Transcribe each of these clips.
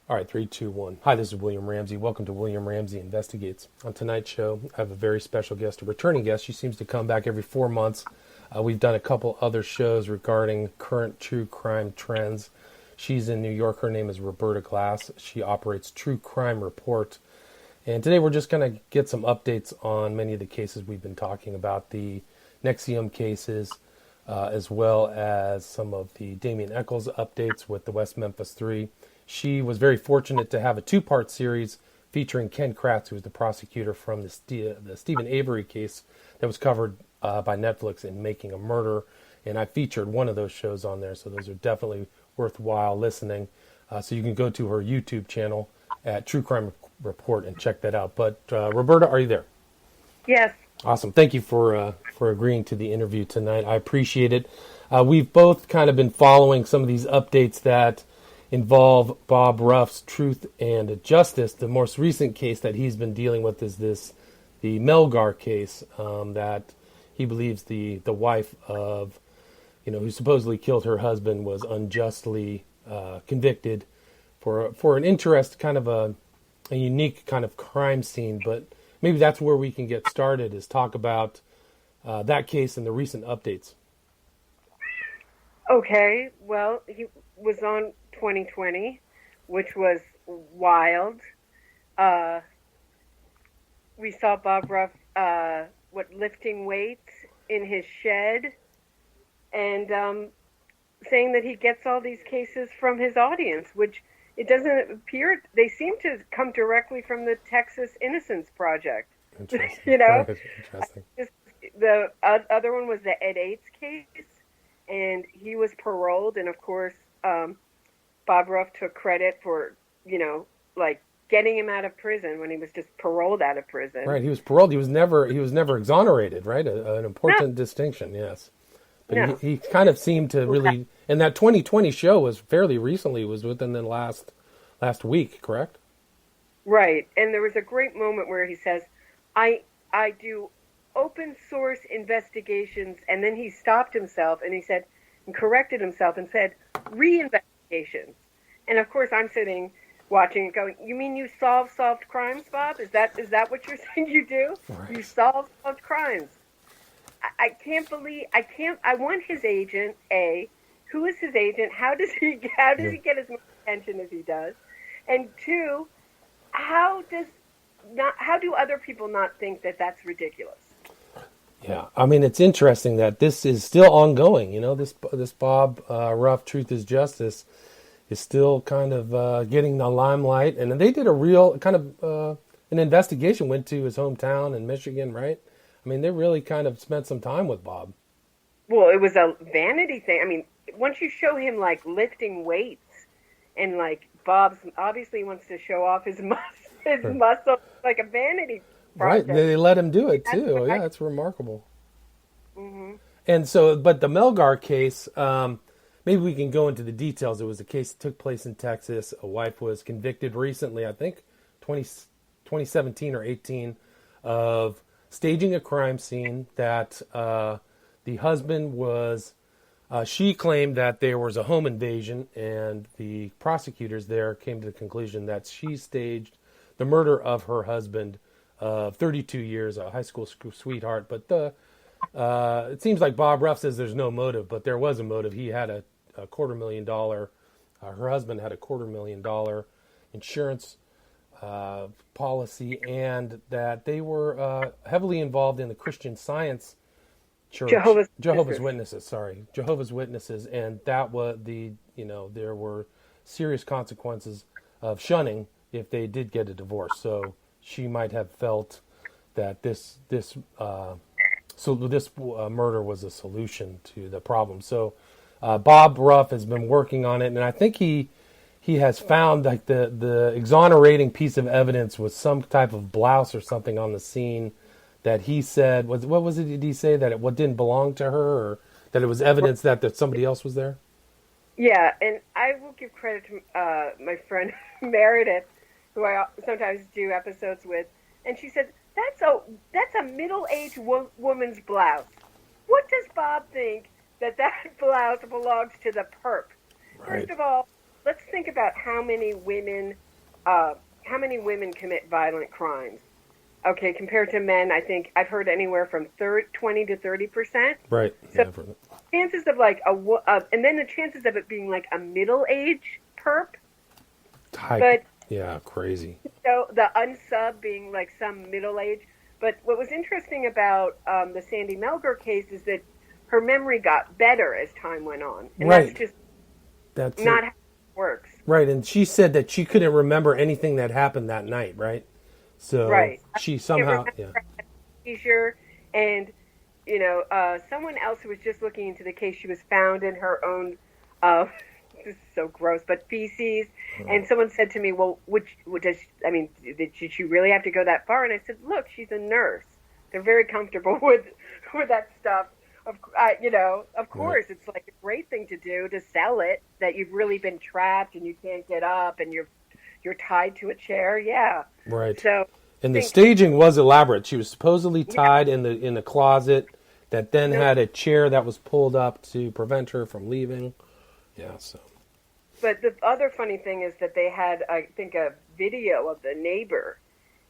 All right, three, two, one. Hi, this is William Ramsey. Welcome to William Ramsey Investigates. On tonight's show, I have a very special guest, a returning guest. She seems to come back every 4 months. We've done a couple other shows regarding current true crime trends. She's in New York. Her name is Roberta Glass. She operates True Crime Report. And today we're just going to get some updates on many of the cases we've been talking about, the NXIVM cases, as well as some of the Damien Echols updates with the West Memphis 3. She was very fortunate to have a two-part series featuring Ken Kratz, who was the prosecutor from the Stephen Avery case that was covered by Netflix in Making a Murder. And I featured one of those shows on there, so those are definitely worthwhile listening. So you can go to her YouTube channel at True Crime Report and check that out. But Roberta, are you there? Yes. Awesome. Thank you for agreeing to the interview tonight. I appreciate it. We've both kind of been following some of these updates that involve Bob Ruff's Truth and Justice. The most recent case that he's been dealing with is the Melgar case, that he believes the wife of, who supposedly killed her husband was unjustly convicted for an interest, kind of a unique kind of crime scene. But maybe that's where we can get started, is talk about that case and the recent updates. Okay. Well, he was on 2020, which was wild. We saw Bob Ruff, lifting weights in his shed, and saying that he gets all these cases from his audience, which it doesn't appear. They seem to come directly from the Texas Innocence Project. Interesting. Interesting. The other one was the Ed Yates case, and he was paroled, and of course, Bob Ruff took credit for, getting him out of prison when he was just paroled out of prison. Right, he was paroled. He was never exonerated, right? An important distinction, yes. But he kind of seemed to really, and that 2020 show was fairly recently, was within the last week, correct? Right, and there was a great moment where he says, I do open source investigations, and then he stopped himself and he said, and corrected himself and said, re-investigations. And of course I'm sitting watching it going, you mean you solved crimes, Bob? Is that what you're saying you do? Right. You solved crimes. I can't believe, I want his agent, A, who is his agent? How does he get as much attention as he does? And two, how do other people not think that that's ridiculous? Yeah, I mean, it's interesting that this is still ongoing. This Bob Ruff Truth is Justice is still kind of getting the limelight. And they did a real kind of an investigation, went to his hometown in Michigan, right? I mean, they really kind of spent some time with Bob. Well, it was a vanity thing. I mean, once you show him, lifting weights, and, Bob obviously wants to show off his muscle, like a vanity project. Right, they let him do it, too. Yeah, it's remarkable. Mm-hmm. And so, but the Melgar case, maybe we can go into the details. It was a case that took place in Texas. A wife was convicted recently, I think 2017 or 18, of staging a crime scene that the husband was, she claimed that there was a home invasion, and the prosecutors there came to the conclusion that she staged the murder of her husband of 32 years, a high school sweetheart. But it seems like Bob Ruff says there's no motive, but there was a motive. He had a $250,000, her husband had a $250,000 insurance policy, and that they were heavily involved in the Christian Science church. Jehovah's Witnesses. And that was there were serious consequences of shunning if they did get a divorce. So she might have felt that this murder was a solution to the problem. So Bob Ruff has been working on it, and I think he has found the exonerating piece of evidence was some type of blouse or something on the scene that he said what was it? Did he say that it didn't belong to her, or that it was evidence that somebody else was there? Yeah, and I will give credit to my friend Meredith, who I sometimes do episodes with, and she said that's a middle-aged woman's blouse. What does Bob think that blouse belongs to the perp? Right. First of all, let's think about how many women commit violent crimes. Okay, compared to men, I think I've heard anywhere from 20 to 30%. Right. So Yeah, chances of like and then the chances of it being like a middle-aged perp. But yeah, crazy. So the unsub being like some middle-aged. But what was interesting about the Sandy Melgar case is that her memory got better as time went on, and that's not how it works. Right, and she said that she couldn't remember anything that happened that night, right? So she somehow, seizure, and someone else who was just looking into the case, she was found in her own, this is so gross, but feces, and someone said to me, well, did she really have to go that far? And I said, look, she's a nurse. They're very comfortable with that stuff. Of course, it's like a great thing to do to sell it, that you've really been trapped and you can't get up and you're tied to a chair. Yeah. Right. So, and the staging was elaborate. She was supposedly tied in the closet that then had a chair that was pulled up to prevent her from leaving. Yeah. So. But the other funny thing is that they had, I think, a video of the neighbor.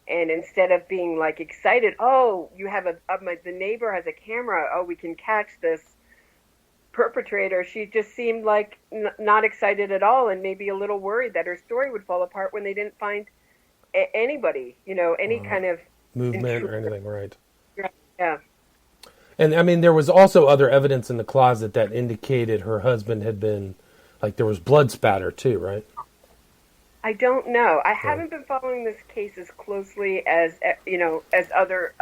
And instead of being like excited, oh, you have the neighbor has a camera. Oh, we can catch this perpetrator. She just seemed like not excited at all, and maybe a little worried that her story would fall apart when they didn't find anybody, any kind of movement or anything, right? Yeah. And I mean, there was also other evidence in the closet that indicated her husband had been, like, there was blood spatter too, right? I don't know. I haven't been following this case as closely as as other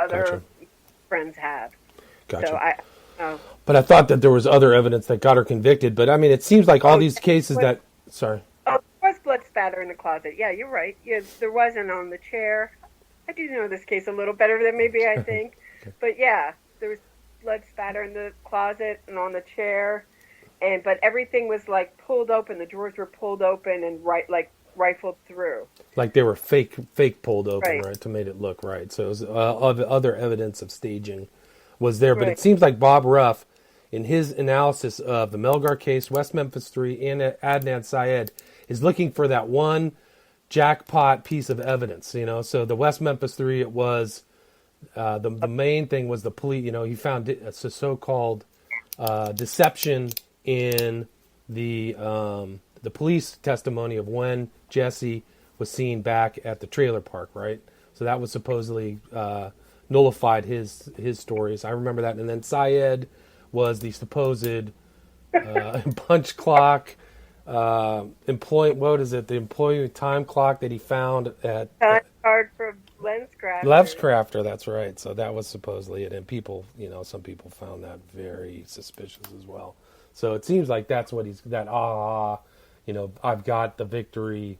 friends have. Gotcha. So But I thought that there was other evidence that got her convicted. But I mean, it seems like all these cases that. Sorry. Oh, there was blood spatter in the closet. Yeah, you're right. Yeah, there wasn't on the chair. I do know this case a little better than maybe I think. But yeah, there was blood spatter in the closet and on the chair, but everything was like pulled open. The drawers were pulled open and rifled through. Like they were fake pulled open, right, to make it look right. So it was, other evidence of staging was there. But it seems like Bob Ruff, in his analysis of the Melgar case, West Memphis 3, and Adnan Syed, is looking for that one jackpot piece of evidence. So the West Memphis 3, it was the main thing was the police. He found a so-called deception in the police testimony of when Jesse was seen back at the trailer park, right? So that was supposedly nullified his stories. I remember that. And then Syed was the supposed punch clock, the employee time clock that he found at... Time card for LensCrafter. LensCrafter, that's right. So that was supposedly it. And people, some people found that very suspicious as well. So it seems like that's what I've got the victory,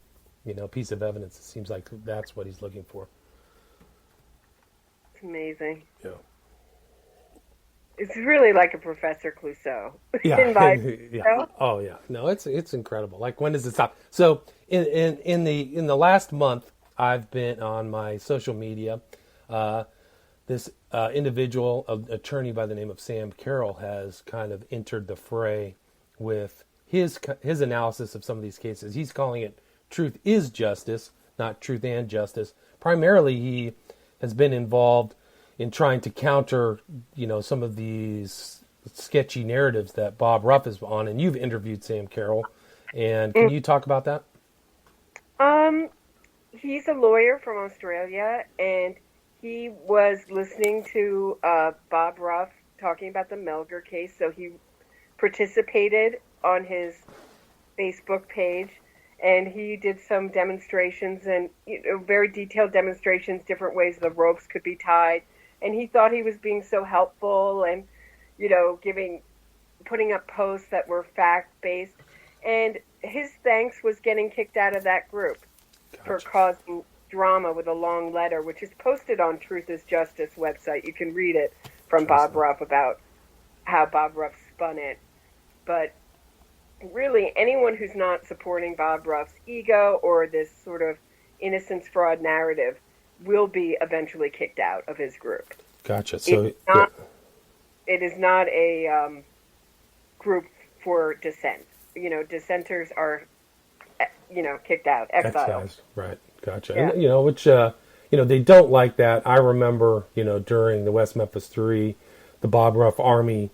piece of evidence. It seems like that's what he's looking for. It's amazing. Yeah. It's really like a Professor Clouseau. Yeah. Oh yeah. No, it's incredible. Like, when does it stop? So in the last month, I've been on my social media. This individual, an attorney by the name of Sam Carroll, has kind of entered the fray with his analysis of some of these cases. He's calling it Truth is Justice, not Truth and Justice. Primarily, he has been involved in trying to counter, some of these sketchy narratives that Bob Ruff is on. And you've interviewed Sam Carroll. And can you talk about that? He's a lawyer from Australia, and he was listening to Bob Ruff talking about the Melgar case, so he participated on his Facebook page, and he did some demonstrations and very detailed demonstrations, different ways the ropes could be tied, and he thought he was being so helpful and putting up posts that were fact-based, and his thanks was getting kicked out of that group for causing drama with a long letter, which is posted on Truth is Justice website. You can read it from Bob Ruff about how Bob Ruff spun it. But really, anyone who's not supporting Bob Ruff's ego or this sort of innocence fraud narrative will be eventually kicked out of his group. Gotcha. So it is not a group for dissent. Dissenters are kicked out, exiled. Excised. Right. Gotcha. Yeah. And, which, they don't like that. I remember, during the West Memphis 3, the Bob Ruff Army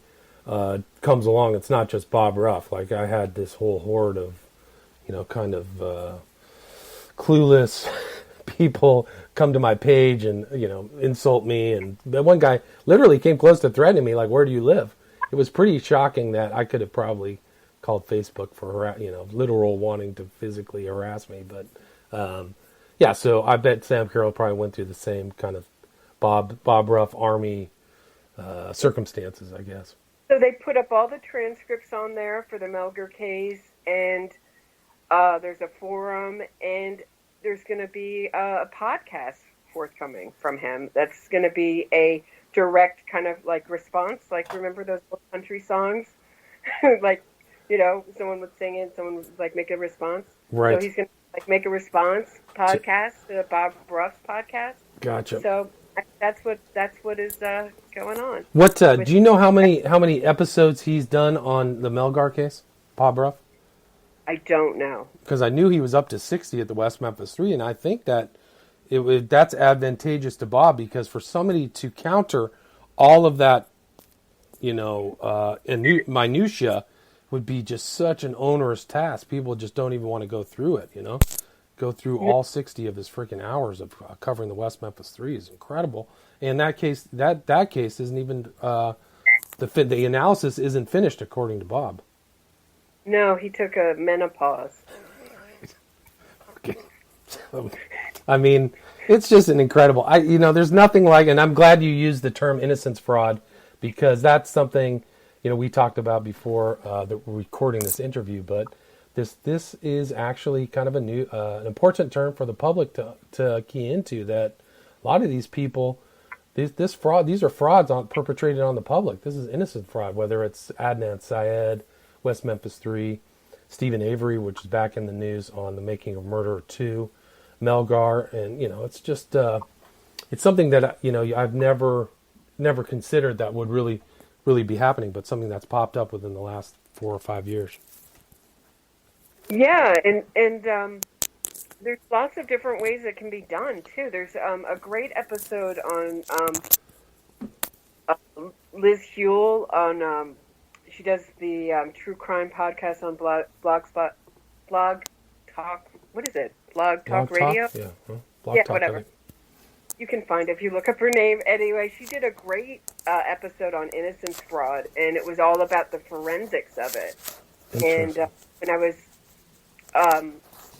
comes along. It's not just Bob Ruff. Like, I had this whole horde of, kind of clueless people come to my page and, insult me. And the one guy literally came close to threatening me, like, where do you live? It was pretty shocking that I could have probably called Facebook for, literal wanting to physically harass me. But, yeah, so I bet Sam Carroll probably went through the same kind of Bob Ruff Army circumstances, I guess. So they put up all the transcripts on there for the Melgar case, and there's a forum, and there's going to be a podcast forthcoming from him. That's going to be a direct kind of like response. Like, remember those old country songs? Like, someone would sing it, someone would like make a response. Right. So he's going to like make a response podcast to Bob Ruff's podcast. Gotcha. So that's what is going on. What do you know how many episodes he's done on the Melgar case, Bob Ruff? I don't know, because I knew he was up to 60 at the West Memphis 3, and I think that that's advantageous to Bob, because for somebody to counter all of that, minutia would be just such an onerous task. People just don't even want to go through it, Go through all 60 of his freaking hours of covering the West Memphis 3 is incredible. And that case isn't even, the analysis isn't finished according to Bob. No, he took a menopause. Okay. I mean, it's just an incredible, there's nothing like, and I'm glad you used the term innocence fraud, because that's something, we talked about before that we're recording this interview, but this is actually kind of an important term for the public to key into, that a lot of these people, these are frauds perpetrated on the public. This is innocent fraud, whether it's Adnan Syed, West Memphis 3, Stephen Avery, which is back in the news on The Making of Murder 2, Melgar, and it's just it's something that I've never considered that would really be happening, but something that's popped up within the last 4 or 5 years. Yeah, and there's lots of different ways it can be done too. There's a great episode on Liz Huell on. She does the true crime podcast on Blog Talk. What is it? Blog Talk Radio? Yeah, Blog Talk, whatever. You can find it if you look up her name. Anyway, she did a great episode on innocence fraud, and it was all about the forensics of it. And when I was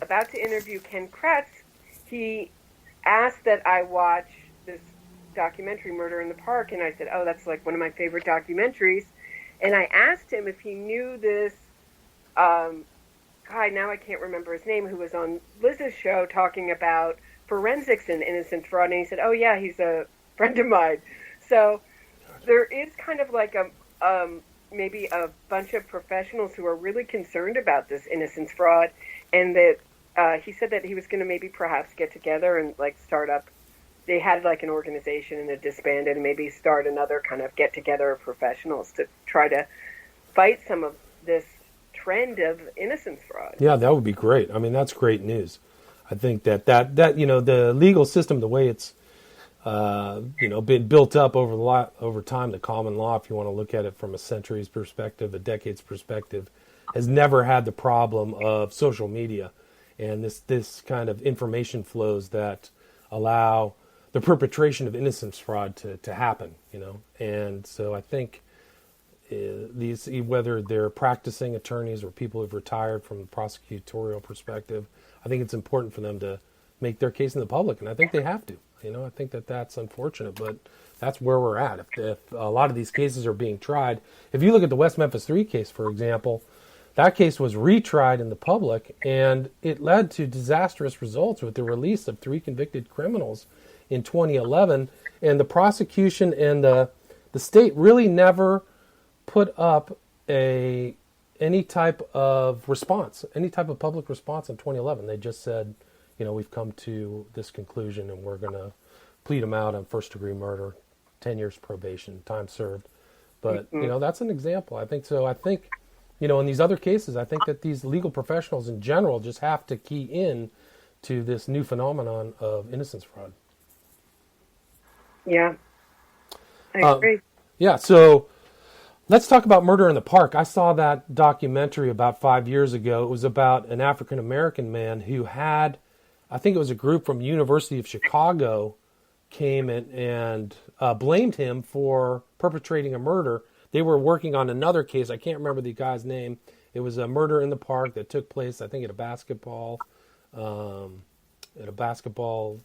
about to interview Ken Kretz, he asked that I watch this documentary, Murder in the Park, and I said, oh, that's like one of my favorite documentaries. And I asked him if he knew this guy, now I can't remember his name, who was on Liz's show talking about forensics and innocence fraud. And he said, oh, yeah, he's a friend of mine. So there is kind of like maybe a bunch of professionals who are really concerned about this innocence fraud. And that he said that he was going to maybe perhaps get together and like start up. They had like an organization and it disbanded, and maybe start another kind of get together of professionals to try to fight some of this trend of innocence fraud. Yeah, that would be great. I mean, that's great news. I think that the legal system, the way it's been built up over time, the common law, if you want to look at it from a century's perspective, a decade's perspective, has never had the problem of social media and this kind of information flows that allow the perpetration of innocence fraud to happen, And so I think these, whether they're practicing attorneys or people who've retired from the prosecutorial perspective, I think it's important for them to make their case in the public, and I think they have to. I think that's unfortunate, but that's where we're at. If a lot of these cases are being tried, if you look at the West Memphis 3 case, for example, that case was retried in the public, and it led to disastrous results with the release of 3 convicted criminals in 2011, and the prosecution and the state really never put up any type of response, any type of public response in 2011. They just said, we've come to this conclusion and we're going to plead him out on first-degree murder, 10 years probation, time served. But, that's an example. I think so. I think in these other cases, I think that these legal professionals in general just have to key in to this new phenomenon of innocence fraud. Yeah, I agree. Yeah, so let's talk about Murder in the Park. I saw that documentary about 5 years ago. It was about an African-American man who had, I think it was a group from University of Chicago came and blamed him for perpetrating a murder. They were working on another case. I can't remember the guy's name. It was a murder in the park that took place, I think, at a basketball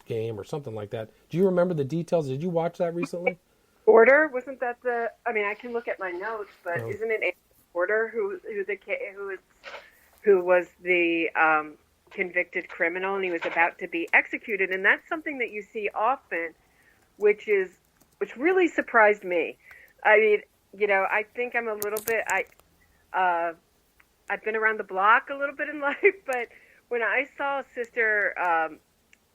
game or something like that. Do you remember the details? Did you watch that recently? Porter, wasn't that the? I mean, I can look at my notes, but isn't it Amy Porter who was the convicted criminal, and he was about to be executed? And that's something that you see often, which really surprised me. I mean, I think I'm a little bit. I've been around the block a little bit in life, but when I saw Sister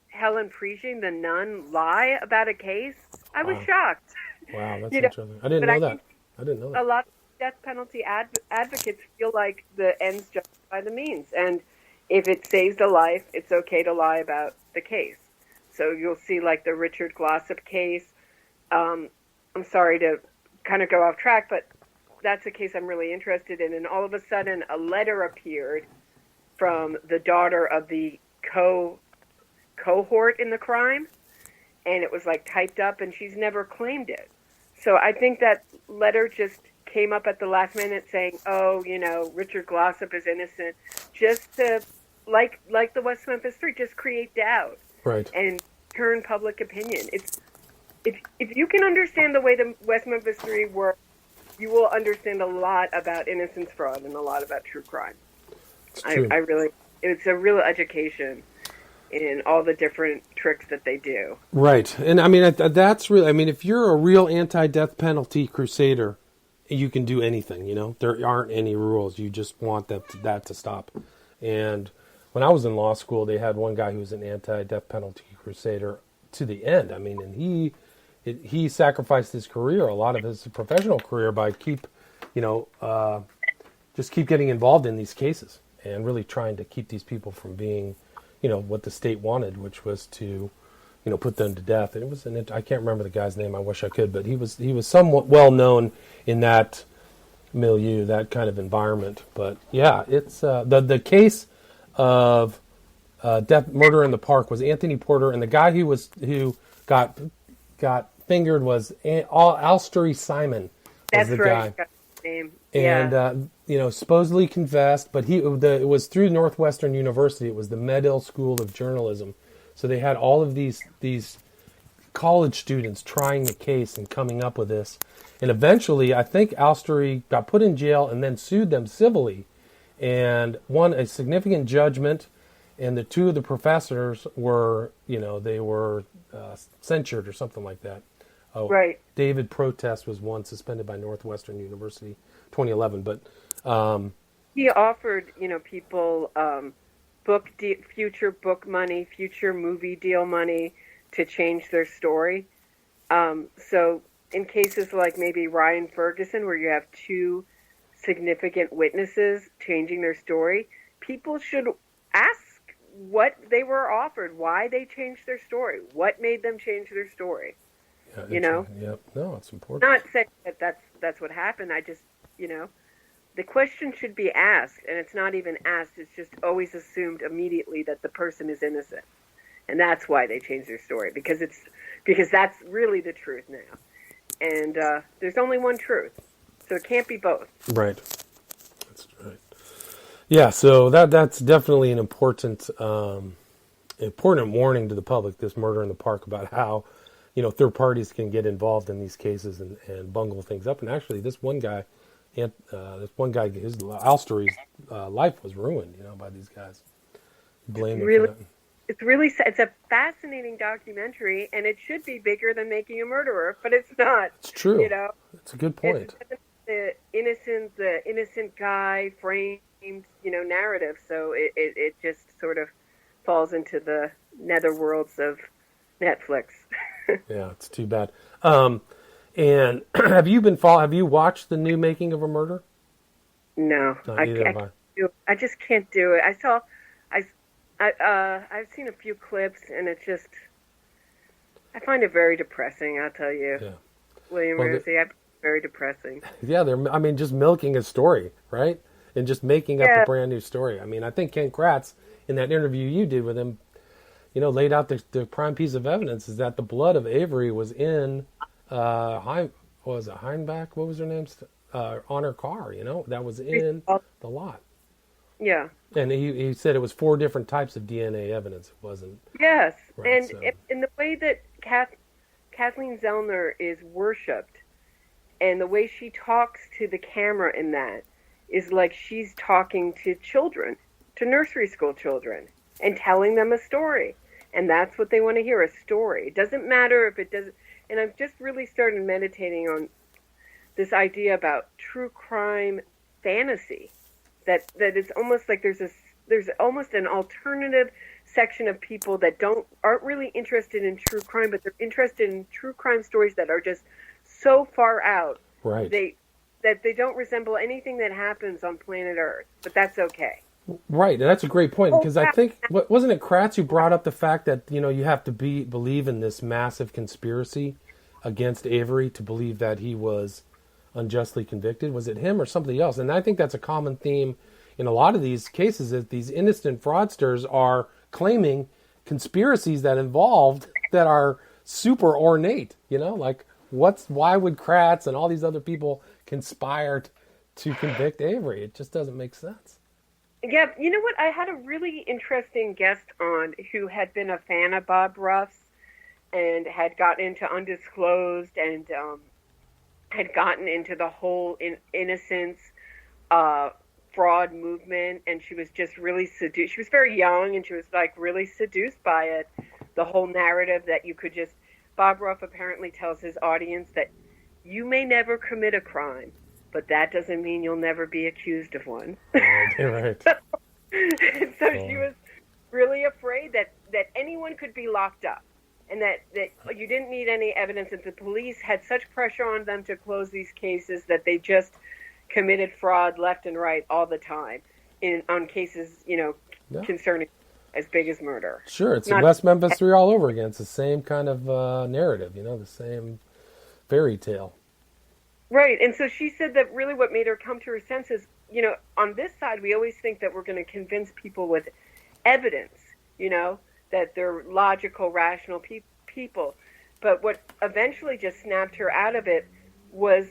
Helen Preaching, the nun, lie about a case, I was shocked. Wow, that's interesting. I didn't know that. I didn't know that. A lot of death penalty advocates feel like the ends justify the means, and if it saves a life, it's okay to lie about the case. So you'll see, like the Richard Glossop case. I'm sorry to kind of go off track, but that's a case I'm really interested in. And all of a sudden, a letter appeared from the daughter of the cohort in the crime, and it was like typed up, and she's never claimed it. So I think that letter just came up at the last minute saying, oh, Richard Glossop is innocent, just to, like the West Memphis 3, just create doubt. Right. And turn public opinion. If you can understand the way the West Memphis 3 works, you will understand a lot about innocence fraud and a lot about true crime. It's a real education in all the different tricks that they do. Right. And I mean, that's really, I mean, if you're a real anti-death penalty crusader, you can do anything, there aren't any rules. You just want that to stop. And when I was in law school, they had one guy who was an anti-death penalty crusader to the end. I mean, and he sacrificed his career, a lot of his professional career, by just keep getting involved in these cases and really trying to keep these people from being, what the state wanted, which was to, put them to death. And it was I can't remember the guy's name. I wish I could, but he was somewhat well known in that milieu, that kind of environment. But yeah, it's the case of murder in the park was Anthony Porter, and the guy who got fingered was Alstery Simon. That's the right. Guy. Name. And supposedly confessed, but it was through Northwestern University. It was the Medill School of Journalism. So they had all of these college students trying the case and coming up with this. And eventually, I think Alstery got put in jail and then sued them civilly and won a significant judgment. And the two of the professors were, they were censured or something like that. Oh, right. David Protest was one suspended by Northwestern University, 2011. But he offered, people future book money, future movie deal money to change their story. So in cases like maybe Ryan Ferguson, where you have two significant witnesses changing their story, people should ask what they were offered, why they changed their story, what made them change their story. Yeah, Yep. No, it's important. Not saying that that's what happened. I just, the question should be asked, and it's not even asked. It's just always assumed immediately that the person is innocent, and that's why they changed their story, because that's really the truth now, and there's only one truth, so it can't be both. Right. That's right. Yeah. So that's definitely an important warning to the public. This Murder in the Park, about how third parties can get involved in these cases and bungle things up. And actually, this one guy, his Alstery's life was ruined, by these guys. Blame him for that. It's a fascinating documentary, and it should be bigger than Making a Murderer, but it's not. It's true. It's a good point. It's the innocent guy framed, narrative. So it just sort of falls into the netherworlds of Netflix. Yeah, it's too bad. And have you watched the new Making of a Murder? No, Not either have I. I just can't do it. I've seen a few clips, and it's just, I find it very depressing. I'll tell you, Yeah. William Well, Ramsey, very depressing. yeah, I mean, just milking a story, right? And just making up a Yeah, brand new story. I mean, I think Ken Kratz, in that interview you did with him, laid out the prime piece of evidence is that the blood of Avery was in, what was it, Heinbach? What was her name? On her car, that was in the lot. yeah. And he said it was 4 different types of DNA evidence. It wasn't. Yes, Right, and so. in the way that Kathleen Zellner is worshipped, and the way she talks to the camera in that is like she's talking to children, to nursery school children, and telling them a story. And that's what they want to hear, a story. It doesn't matter if it doesn't. And I've just really started meditating on this idea about true crime fantasy. That it's almost like there's almost an alternative section of people that aren't really interested in true crime, but they're interested in true crime stories that are just so far out. Right. That they don't resemble anything that happens on planet Earth. But that's okay. Right, and that's a great point, because I think, wasn't it Kratz who brought up the fact that, you have to believe in this massive conspiracy against Avery to believe that he was unjustly convicted? Was it him or somebody else? And I think that's a common theme in a lot of these cases, that these innocent fraudsters are claiming conspiracies that are super ornate, like why would Kratz and all these other people conspire to convict Avery? It just doesn't make sense. Yeah, you know what? I had a really interesting guest on who had been a fan of Bob Ruff's and had gotten into Undisclosed and had gotten into the whole Innocence fraud movement, and she was just really seduced. She was very young, and she was like really seduced by it. The whole narrative that you could just. Bob Ruff apparently tells his audience that you may never commit a crime, but that doesn't mean you'll never be accused of one. Right. So she was really afraid that anyone could be locked up, and that you didn't need any evidence, that the police had such pressure on them to close these cases that they just committed fraud left and right all the time on cases, concerning as big as murder. Sure, it's the West Memphis 3 all over again. It's the same kind of narrative, the same fairy tale. Right, and so she said that really what made her come to her senses, on this side we always think that we're going to convince people with evidence, that they're logical, rational people. But what eventually just snapped her out of it was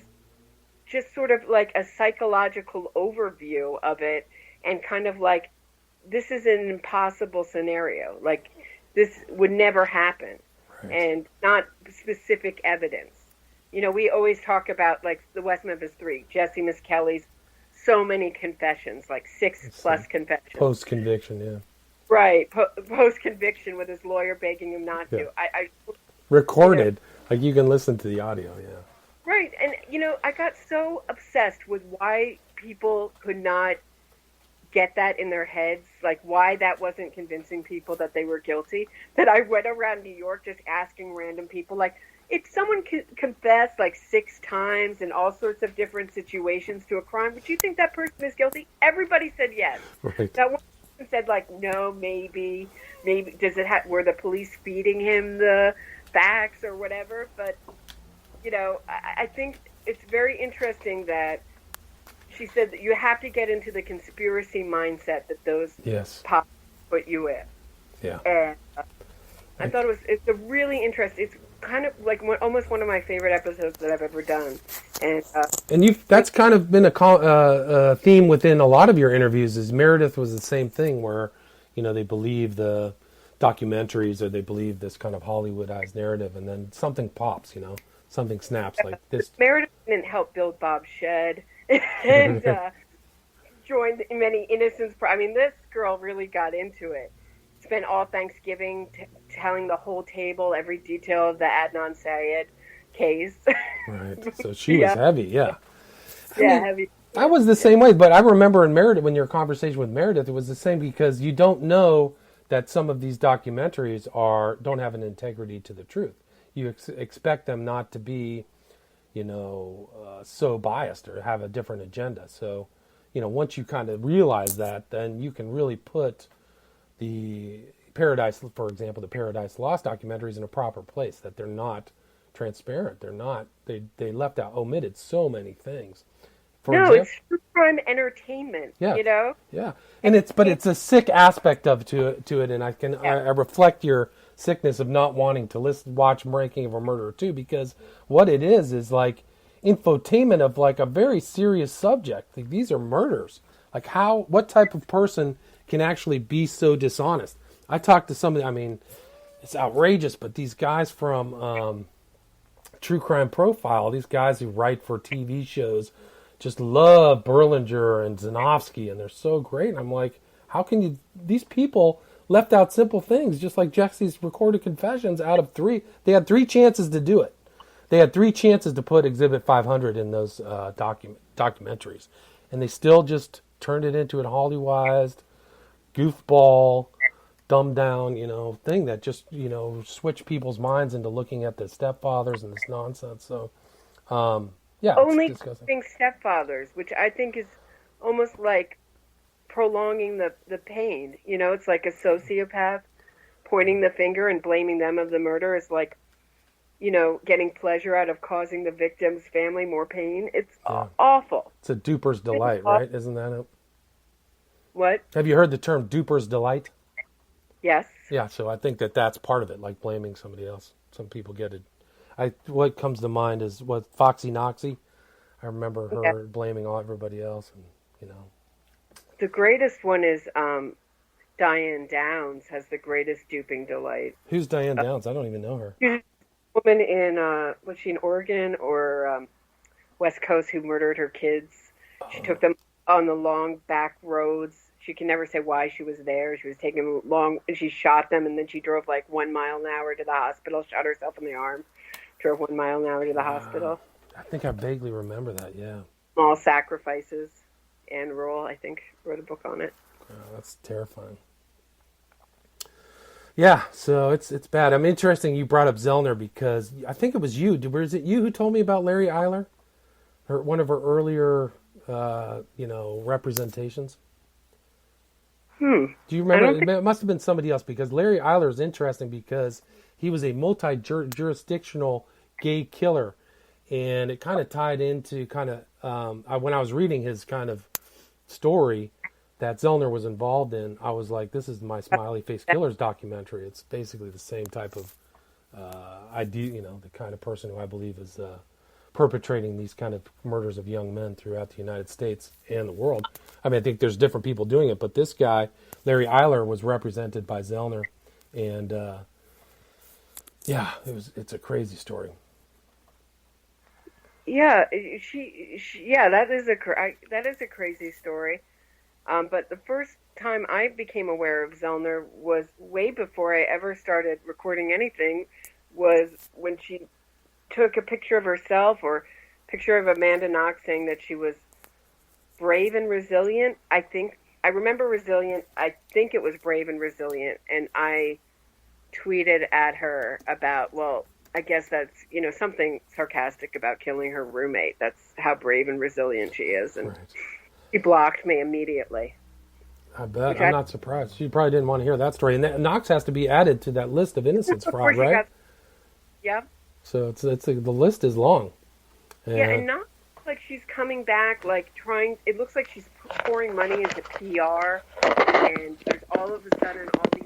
just sort of like a psychological overview of it, and kind of like, this is an impossible scenario. Like, this would never happen. Right. And not specific evidence. We always talk about, like, the West Memphis 3, Jesse Miskelly's so many confessions, like 6+ confessions. Post-conviction, yeah. Right, post-conviction with his lawyer begging him not to. I recorded, like you can listen to the audio, yeah. Right, and, I got so obsessed with why people could not get that in their heads, like why that wasn't convincing people that they were guilty, that I went around New York just asking random people, like, if someone confessed like 6 times in all sorts of different situations to a crime, would you think that person is guilty? Everybody said yes. Right. That one person said, like, no, maybe, were the police feeding him the facts or whatever? But, I think it's very interesting that she said that you have to get into the conspiracy mindset that those pop put you in. Yeah. And I thought it's a really interesting. It's kind of like almost one of my favorite episodes that I've ever done. And that's kind of been a theme within a lot of your interviews. Is Meredith was the same thing, where they believe the documentaries, or they believe this kind of Hollywoodized narrative, and then something pops, something snaps like this. Meredith didn't help build Bob's Shed. And joined many Innocence. I mean, this girl really got into it. Spent all Thanksgiving telling the whole table every detail of the Adnan Syed case. Right. So she was heavy, yeah. Heavy. I was the same way, but I remember in Meredith, when your conversation with Meredith, it was the same, because you don't know that some of these documentaries don't have an integrity to the truth. You expect them not to be, so biased or have a different agenda. So once you kind of realize that, then you can really put the Paradise, for example, the Paradise Lost documentaries in a proper place, that they're not transparent. They're not, they left out, omitted so many things. For example, it's true crime entertainment, yeah, Yeah. And it's a sick aspect to it. And I reflect your sickness of not wanting to watch Making of a Murderer too, because what it is like infotainment of like a very serious subject. Like, these are murders. Like, what type of person can actually be so dishonest? I talked to somebody, I mean, it's outrageous, but these guys from True Crime Profile, these guys who write for TV shows, just love Berlinger and Zanofsky, and they're so great. And I'm like, how can these people left out simple things, just like Jesse's recorded confessions out of 3. They had 3 chances to do it. They had 3 chances to put Exhibit 500 in those documentaries. And they still just turned it into a Hollywoodized, goofball, dumbed down, thing that just, switched people's minds into looking at the stepfathers and this nonsense. So, yeah, only it's disgusting. being stepfathers, which I think is almost like prolonging the pain. It's like a sociopath pointing the finger and blaming them of the murder is like, getting pleasure out of causing the victim's family more pain. It's awful. It's a duper's delight, right? Isn't that it? What? Have you heard the term duper's delight? Yes. Yeah, so I think that's part of it, like blaming somebody else. Some people get it. What comes to mind is Foxy Noxie. I remember her blaming everybody else, and The greatest one is Diane Downs has the greatest duping delight. Who's Diane Downs? I don't even know her. She's a woman in was she in Oregon or West Coast who murdered her kids. She took them on the long back roads. She can never say why she was there. She was taking them long, and she shot them, and then she drove like 1 mile an hour to the hospital, shot herself in the arm, drove 1 mile an hour to the hospital. I think I vaguely remember that, yeah. Small Sacrifices. Anne Rule, I think, wrote a book on it. Oh, that's terrifying. Yeah, so it's bad. I'm interesting you brought up Zellner because I think it was you. Was it you who told me about Larry Eiler? One of her earlier, representations? Do you remember? It must have been somebody else because Larry Eiler is interesting because he was a multi-jurisdictional gay killer. And it kind of tied into when I was reading his kind of story that Zellner was involved in, I was like, this is my Smiley Face Killers documentary. It's basically the same type of idea, the kind of person who I believe is perpetrating these kind of murders of young men throughout the United States and the world. I mean, I think there's different people doing it, but this guy, Larry Eiler, was represented by Zellner. And, it's a crazy story. Yeah, that is a crazy story. But the first time I became aware of Zellner was way before I ever started recording anything, was when she took a picture of herself or a picture of Amanda Knox saying that she was brave and resilient. I remember resilient. I think it was brave and resilient. And I tweeted at her about, well, I guess that's, something sarcastic about killing her roommate. That's how brave and resilient she is. And she blocked me immediately. I bet. I'm not surprised. She probably didn't want to hear that story. And Knox has to be added to that list of Innocence fraud, right? Yeah. So the list is long. And not like she's coming back, like it looks like she's pouring money into PR. And there's all of a sudden all these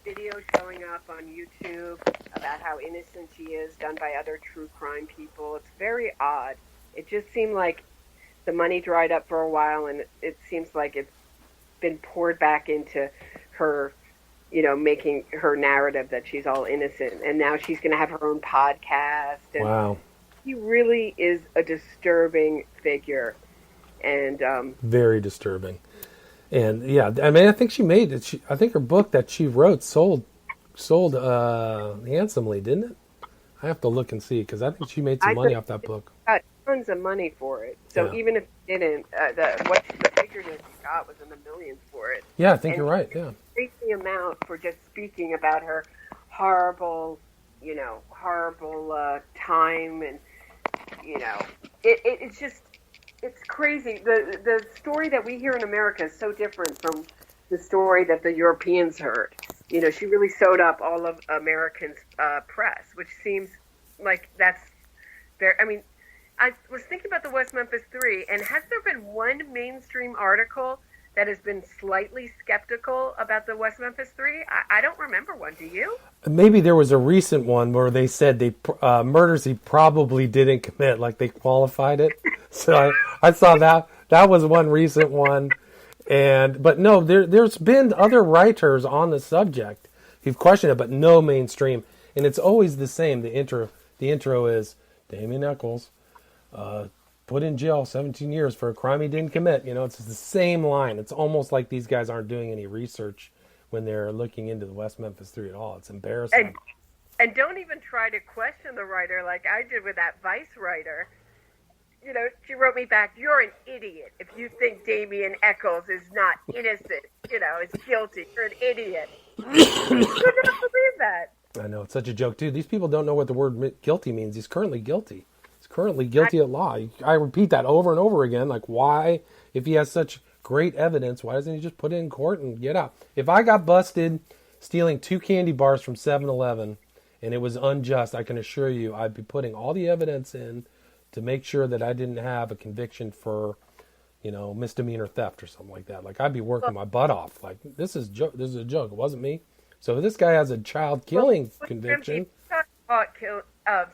videos showing up on YouTube about how innocent she is, done by other true crime people. It's very odd. It just seemed like the money dried up for a while, and it seems like it's been poured back into her, making her narrative that she's all innocent. And now she's going to have her own podcast. And wow. She really is a disturbing figure. And very disturbing. And yeah, I mean, I think she made it. I think her book that she wrote sold handsomely, didn't it? I have to look and see because I think she made some money off that book. Got tons of money for it. So even if it didn't, the figure that she got was in the millions for it. Yeah, I think you're right. Yeah, crazy amount for just speaking about her horrible time, and it's just it's crazy. The story that we hear in America is so different from the story that the Europeans heard. You know, she really sewed up all of Americans' press, which seems like that's very. I mean, I was thinking about the West Memphis Three, and has there been one mainstream article that has been slightly skeptical about the West Memphis Three? I don't remember one. Do you? Maybe there was a recent one where they said they murders he probably didn't commit, like they qualified it. So I saw that. That was one recent one. But no, there's been other writers on the subject who've questioned it, but no mainstream. And it's always the same. The intro is Damien Echols, put in jail 17 years for a crime he didn't commit. You know, it's the same line. It's almost like these guys aren't doing any research when they're looking into the West Memphis Three at all. It's embarrassing. And don't even try to question the writer like I did with that Vice writer. You know, she wrote me back, "You're an idiot if you think Damien Echols is not innocent, you know, is guilty. You're an idiot." I couldn't believe that. I know, it's such a joke, too. These people don't know what the word guilty means. He's currently guilty. He's currently guilty at law. I repeat that over and over again. Like, why, if he has such great evidence, why doesn't he just put it in court and get out? If I got busted stealing 2 candy bars from 7-Eleven and it was unjust, I can assure you I'd be putting all the evidence in to make sure that I didn't have a conviction for, you know, misdemeanor theft or something like that. Like, I'd be working my butt off. Like, this is a joke. It wasn't me. So if this guy has a child killing conviction.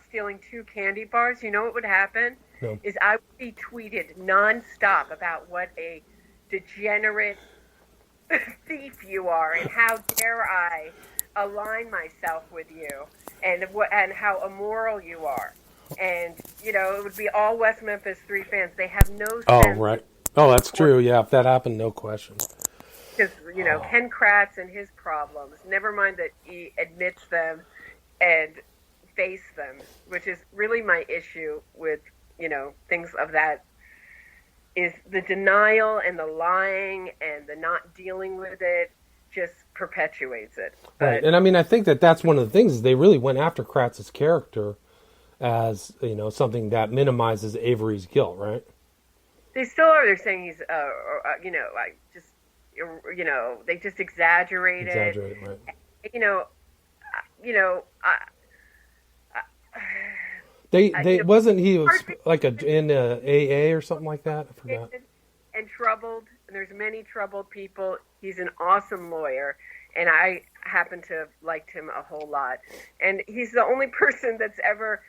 Stealing 2 candy bars, you know what would happen? No. Is I would be tweeted nonstop about what a degenerate thief you are and how dare I align myself with you and how immoral you are. And, you know, it would be all West Memphis 3 fans. They have no sense. Oh, right. Oh, that's true. Yeah, if that happened, no question. Because, you know, Ken Kratz and his problems, never mind that he admits them and face them, which is really my issue with, you know, things of that, is the denial and the lying and the not dealing with it just perpetuates it. But, right. And I mean, I think that's one of the things is they really went after Kratz's character as, you know, something that minimizes Avery's guilt, right? They still are. They're saying he's, you know, like just, you know, they just exaggerate it. Right. You know, wasn't he was like in AA or something like that? I forgot. And troubled. And there's many troubled people. He's an awesome lawyer, and I happen to have liked him a whole lot. And he's the only person that's ever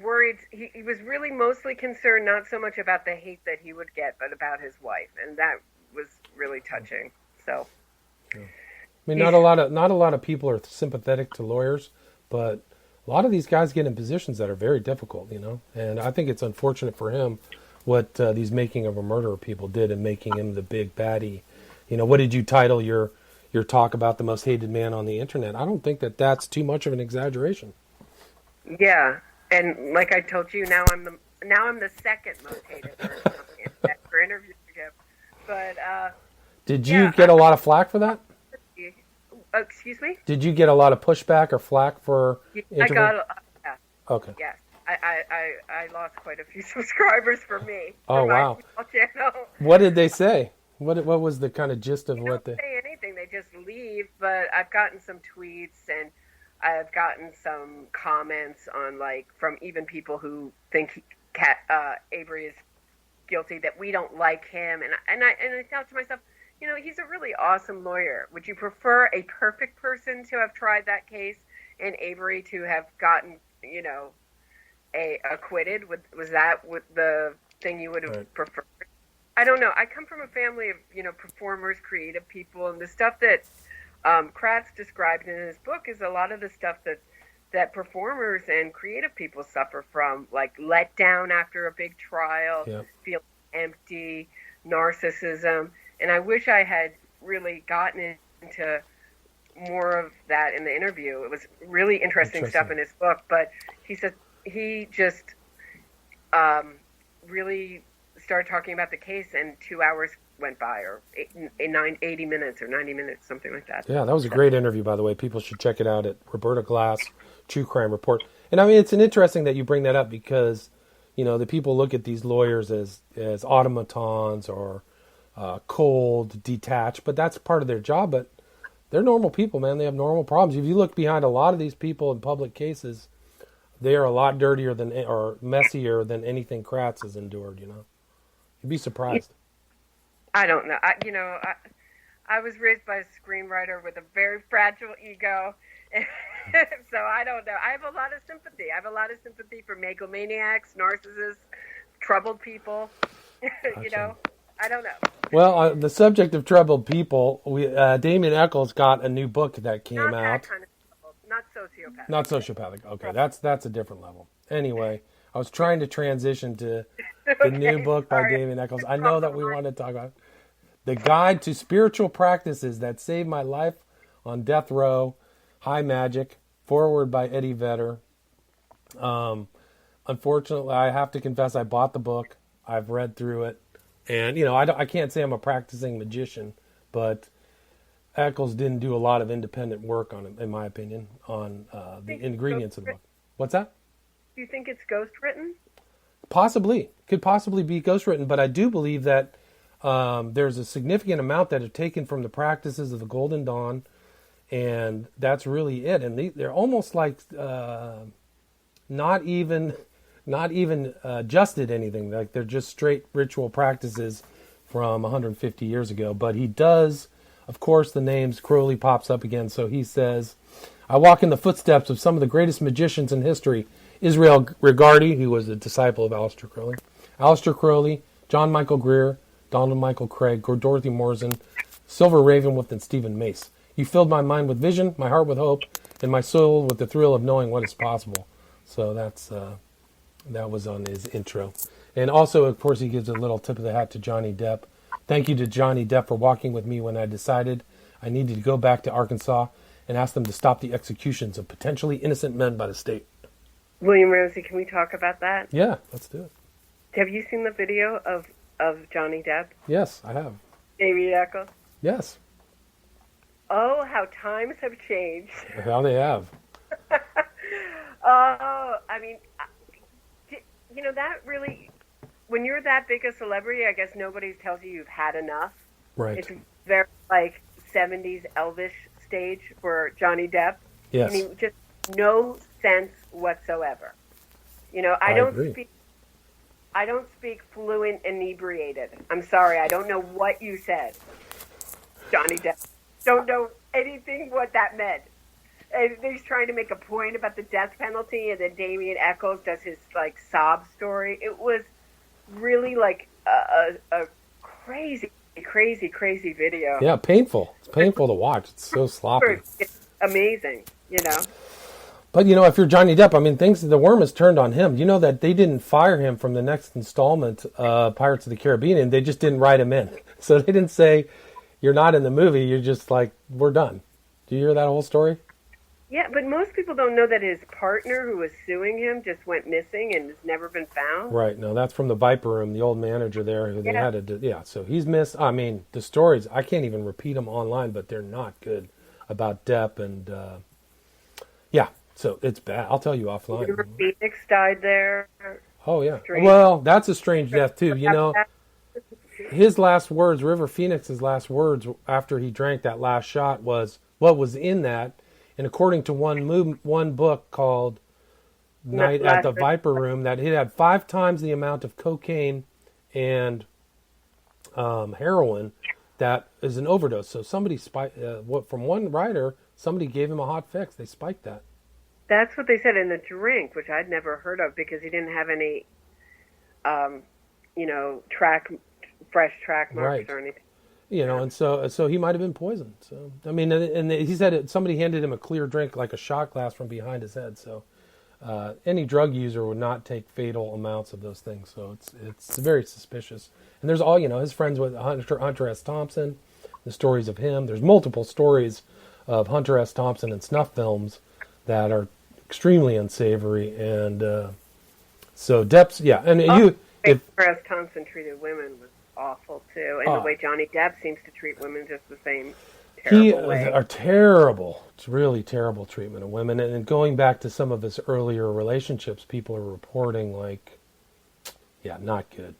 worried. He was really mostly concerned not so much about the hate that he would get, but about his wife, and that was really touching. So, yeah. I mean, not a lot of people are sympathetic to lawyers, but a lot of these guys get in positions that are very difficult, you know. And I think it's unfortunate for him what these Making of a Murderer people did in making him the big baddie. You know, what did you title your talk about the most hated man on the internet? I don't think that's too much of an exaggeration. Yeah, and like I told you, now I'm the second most hated person on the internet for interviews. But did you get a lot of flack for that? Excuse me? Did you get a lot of pushback or flack for interview? I got yeah. Okay. Yes. I lost quite a few subscribers for me. Oh, wow. Channel. What did they say? What was the kind of gist of what they... They don't say anything. They just leave. But I've gotten some tweets and I've gotten some comments on, like, from even people who think Avery is guilty, that we don't like him. And I thought to myself, you know, he's a really awesome lawyer. Would you prefer a perfect person to have tried that case and Avery to have gotten, you know, acquitted? Was that the thing you would have preferred? I don't know. I come from a family of, you know, performers, creative people, and the stuff that Kratz described in his book is a lot of the stuff that performers and creative people suffer from, like let down after a big trial, feel empty, narcissism. And I wish I had really gotten into more of that in the interview. It was really interesting stuff in his book, but he said he just really started talking about the case and 2 hours went by, or 80 minutes or 90 minutes, something like that. Yeah, that was a great interview, by the way. People should check it out at Roberta Glass, True Crime Report. And I mean, it's interesting that you bring that up because, The people look at these lawyers as automatons or cold, detached, but that's part of their job. But they're normal people, man. They have normal problems. If you look behind a lot of these people in public cases, they are a lot dirtier or messier than anything Kratz has endured. You'd be surprised. I don't know. I was raised by a screenwriter with a very fragile ego. So I don't know. I have a lot of sympathy. I have a lot of sympathy for megomaniacs, narcissists, troubled people. Gotcha. I don't know. Well, the subject of troubled people, Damien Echols got a new book that came out. Not that kind of trouble. Not sociopathic. Not sociopathic. Okay, that's a different level. Anyway, I was trying to transition to the new book by Damien Echols. I know that we want to talk about The Guide to Spiritual Practices That Saved My Life on Death Row, High Magic, forward by Eddie Vedder. Unfortunately, I have to confess, I bought the book. I've read through it. And, I can't say I'm a practicing magician, but Eccles didn't do a lot of independent work on it, in my opinion, on the ingredients of the book. What's that? Do you think it's ghostwritten? Possibly. Could possibly be ghostwritten, but I do believe that there's a significant amount that are taken from the practices of the Golden Dawn, and that's really it. And they're almost like not even adjusted anything. Like they're just straight ritual practices from 150 years ago. But he does, of course, the names Crowley pops up again. So he says, I walk in the footsteps of some of the greatest magicians in history. Israel Regardie, who was a disciple of Aleister Crowley. Aleister Crowley, John Michael Greer, Donald Michael Craig, Dorothy Morrison, Silver Ravenwolf, and Stephen Mace. You filled my mind with vision, my heart with hope, and my soul with the thrill of knowing what is possible. So that was on his intro. And also, of course, he gives a little tip of the hat to Johnny Depp. Thank you to Johnny Depp for walking with me when I decided I needed to go back to Arkansas and ask them to stop the executions of potentially innocent men by the state. William Ramsey, can we talk about that? Yeah, let's do it. Have you seen the video of Johnny Depp? Yes, I have. Damien Echols? Yes. Oh, how times have changed. How they have. Oh, I mean, that really, when you're that big a celebrity, I guess nobody tells you you've had enough. Right. It's very 70s Elvish stage for Johnny Depp. Yes. I mean, just no sense whatsoever. I don't speak fluent inebriated. I'm sorry, I don't know what you said, Johnny Depp. Don't know anything what that meant. And he's trying to make a point about the death penalty, and then Damien Echols does his sob story. It was really a crazy, crazy, crazy video. Yeah, painful. It's painful to watch. It's so sloppy. It's amazing, But, if you're Johnny Depp, I mean, the worm has turned on him. You know that they didn't fire him from the next installment, Pirates of the Caribbean, and they just didn't write him in. So they didn't say, you're not in the movie, you're just we're done. Do you hear that whole story? Yeah, but most people don't know that his partner who was suing him just went missing and has never been found. Right, no, that's from the Viper Room, the old manager there. Who they had to so he's missed. I mean, the stories, I can't even repeat them online, but they're not good about Depp and, so it's bad. I'll tell you offline. River Phoenix died there. Oh, yeah. Strange. Well, that's a strange death, too. His last words, River Phoenix's last words after he drank that last shot was what was in that. And according to one book called Night at the Viper Room, that it had 5 times the amount of cocaine and heroin that is an overdose. So somebody from one writer, somebody gave him a hot fix. They spiked that. That's what they said in the drink, which I'd never heard of because he didn't have any, fresh track marks or anything. And so he might have been poisoned. So I mean, and he said somebody handed him a clear drink, like a shot glass, from behind his head. So any drug user would not take fatal amounts of those things. So it's very suspicious. And there's all his friends with Hunter S. Thompson, the stories of him. There's multiple stories of Hunter S. Thompson in snuff films that are extremely unsavory, and so Depp's Hunter S. Thompson treated women was awful too, and the way Johnny Depp seems to treat women just the same terrible way. It's really terrible treatment of women. And going back to some of his earlier relationships, people are reporting Yeah, not good.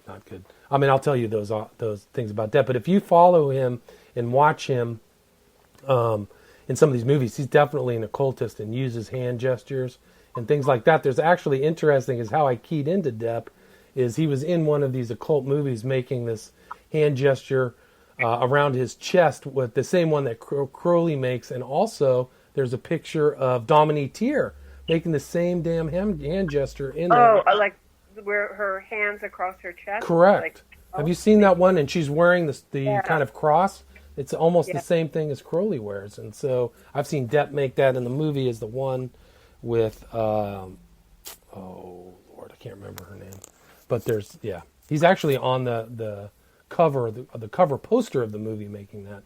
Not good. I mean, I'll tell you those things about that. But if you follow him and watch him in some of these movies, he's definitely an occultist and uses hand gestures and things like that. There's actually interesting is how I keyed into Depp is he was in one of these occult movies making this hand gesture around his chest with the same one that Crowley makes. And also there's a picture of Dominique Tier making the same damn hand gesture in there. Oh, like where her hands across her chest? Correct. Like, Have you seen that one? And she's wearing the kind of cross. It's almost the Yeah. same thing as Crowley wears. And so I've seen Depp make that in the movie as the one with, oh, Lord, I can't remember her name. But he's actually on the cover, the cover poster of the movie making that.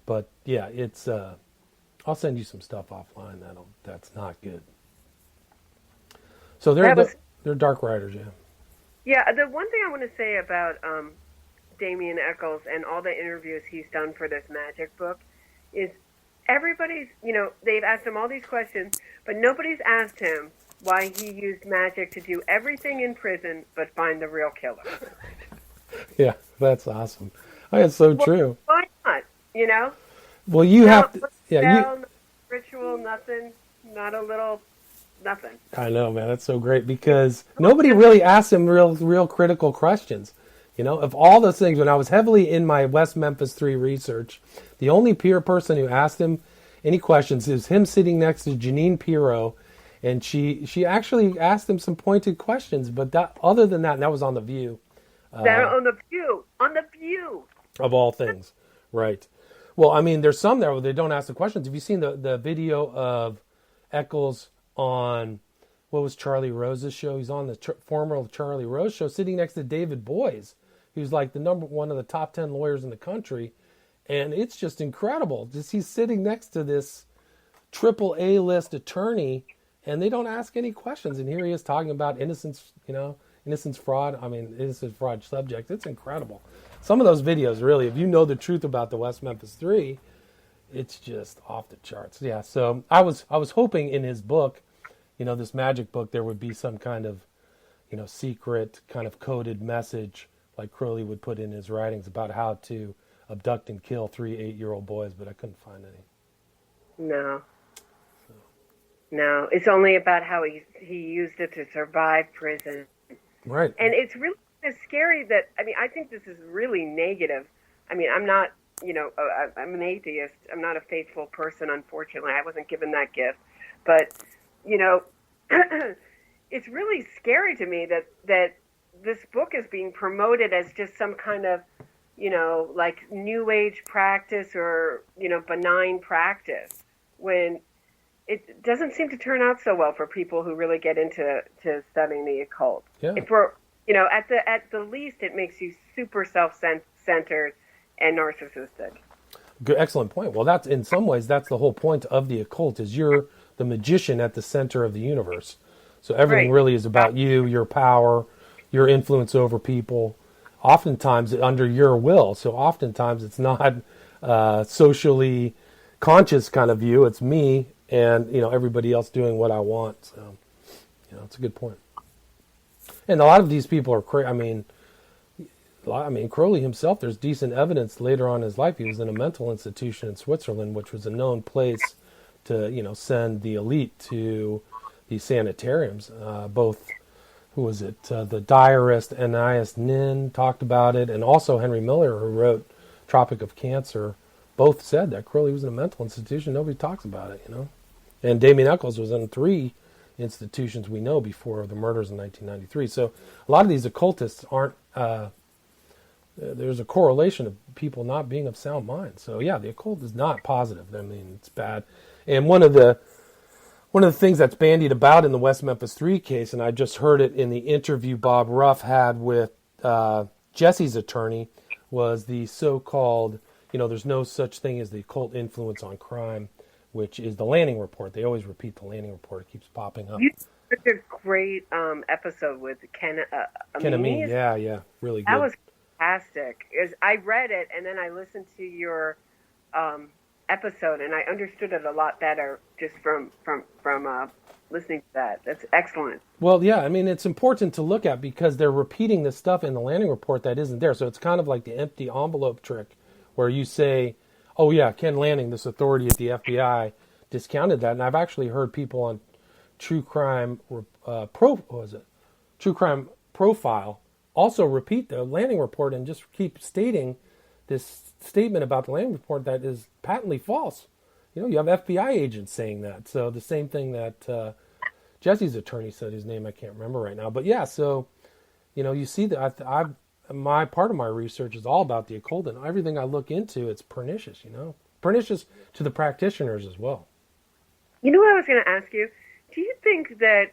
But yeah, it's, I'll send you some stuff offline. That's not good. So they're dark writers, yeah. Yeah, the one thing I want to say about Damien Eccles and all the interviews he's done for this magic book is everybody's, they've asked him all these questions, but nobody's asked him why he used magic to do everything in prison but find the real killer. Yeah, that's awesome. That's so true. Why not, Well, you have to, no ritual, nothing, not a little... Nothing. I know, man. That's so great because nobody really asks him real critical questions. Of all those things, when I was heavily in my West Memphis 3 research, the only peer person who asked him any questions is him sitting next to Janine Pirro, and she actually asked him some pointed questions. But other than that, and that was on The View. On The View. Of all things, right. Well, I mean, there's some there where they don't ask the questions. Have you seen the video of Eccles on what was Charlie Rose's show? He's on the former Charlie Rose show, sitting next to David Boies, who's like the number one of the top 10 lawyers in the country, and it's just incredible. Just he's sitting next to this triple A list attorney, and they don't ask any questions. And here he is talking about innocence fraud. I mean, innocence fraud subject. It's incredible. Some of those videos, really, if you know the truth about the West Memphis 3, it's just off the charts. Yeah. So I was hoping in his book, this magic book, there would be some kind of, secret kind of coded message like Crowley would put in his writings about how to abduct and kill 3 8-year-old boys, but I couldn't find any. No, it's only about how he used it to survive prison. Right. And it's really scary that, I think this is really negative. I'm not, I'm an atheist. I'm not a faithful person, unfortunately. I wasn't given that gift. But, it's really scary to me that this book is being promoted as just some kind of, like new age practice or, benign practice, when it doesn't seem to turn out so well for people who really get into studying the occult. Yeah. If we're, at the least, it makes you super self-centered and narcissistic. Good, excellent point. Well, that's in some ways that's the whole point of the occult is you're the magician at the center of the universe. So everything really is about you, your power, your influence over people. Oftentimes under your will. So oftentimes it's not socially conscious kind of view. It's me and everybody else doing what I want. So it's a good point. And a lot of these people are crazy. Crowley himself, there's decent evidence later on in his life. He was in a mental institution in Switzerland, which was a known place to, send the elite to these sanitariums. Both, who was it? The diarist Anais Nin talked about it, and also Henry Miller, who wrote Tropic of Cancer, both said that Crowley was in a mental institution. Nobody talks about it, And Damien Eccles was in 3 institutions we know before the murders in 1993. So a lot of these occultists aren't... there's a correlation of people not being of sound mind. So yeah, the occult is not positive. It's bad. And one of the things that's bandied about in the West Memphis 3 case, and I just heard it in the interview Bob Ruff had with Jesse's attorney, was the so-called, there's no such thing as the occult influence on crime, which is the Lanning Report. They always repeat the Lanning Report. It keeps popping up. You did a great episode with Ken Amin. Yeah, really good. That was fantastic. I read it and then I listened to your episode and I understood it a lot better just from listening to that. That's excellent. Well, yeah, I mean, it's important to look at because they're repeating this stuff in the Lanning report that isn't there. So it's kind of like the empty envelope trick where you say, oh, yeah, Ken Lanning, this authority at the FBI, discounted that. And I've actually heard people on True Crime True Crime Profile also repeat the Lanning report and just keep stating this statement about the Lanning report that is patently false. You know, you have FBI agents saying that. So the same thing that Jesse's attorney said, his name I can't remember right now. But yeah, so, you know, you see that my part of my research is all about the occult, and everything I look into, it's pernicious, you know. Pernicious to the practitioners as well. You know what I was going to ask you? Do you think that